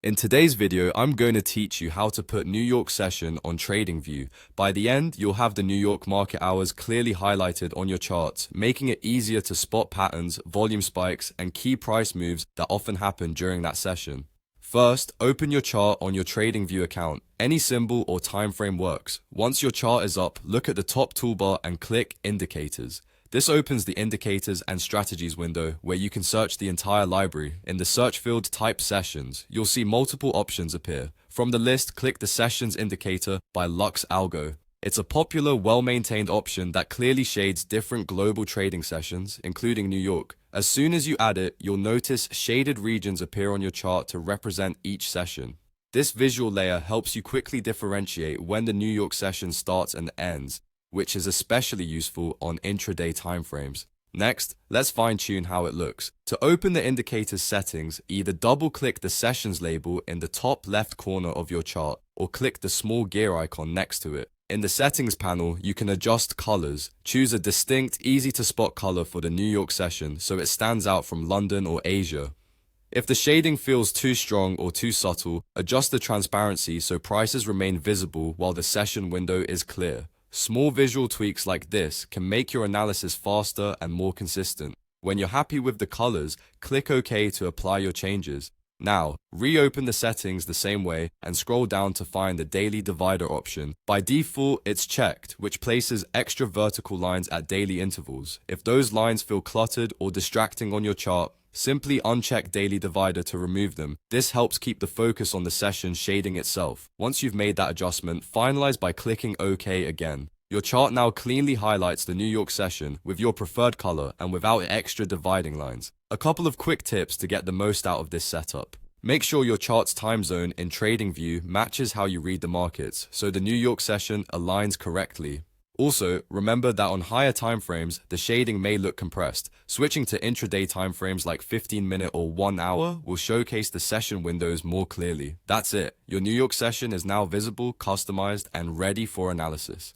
In today's video, I'm going to teach you how to put New York session on TradingView. By the end, you'll have the New York market hours clearly highlighted on your charts, making it easier to spot patterns, volume spikes, and key price moves that often happen during that session. First, open your chart on your TradingView account. Any symbol or time frame works. Once your chart is up, look at the top toolbar and click Indicators. This opens the Indicators and Strategies window where you can search the entire library. In the search field, type Sessions. You'll see multiple options appear. From the list, click the Sessions Indicator by Lux Algo. It's a popular, well-maintained option that clearly shades different global trading sessions, including New York. As soon as you add it, you'll notice shaded regions appear on your chart to represent each session. This visual layer helps you quickly differentiate when the New York session starts and ends, which is especially useful on intraday timeframes. Next, let's fine-tune how it looks. To open the indicator's settings, either double-click the sessions label in the top left corner of your chart or click the small gear icon next to it. In the settings panel, you can adjust colors. Choose a distinct, easy-to-spot color for the New York session so it stands out from London or Asia. If the shading feels too strong or too subtle, adjust the transparency so prices remain visible while the session window is clear. Small visual tweaks like this can make your analysis faster and more consistent. When you're happy with the colors, click OK to apply your changes. Now, reopen the settings the same way and scroll down to find the daily divider option. By default, it's checked, which places extra vertical lines at daily intervals. If those lines feel cluttered or distracting on your chart, simply uncheck daily divider to remove them. This helps keep the focus on the session shading itself. Once you've made that adjustment, finalize by clicking OK again. Your chart now cleanly highlights the New York session with your preferred color and without extra dividing lines. A couple of quick tips to get the most out of this setup. Make sure your chart's time zone in TradingView matches how you read the markets, so the New York session aligns correctly. Also, remember that on higher timeframes, the shading may look compressed. Switching to intraday timeframes like 15-minute or 1 hour will showcase the session windows more clearly. That's it. Your New York session is now visible, customized, and ready for analysis.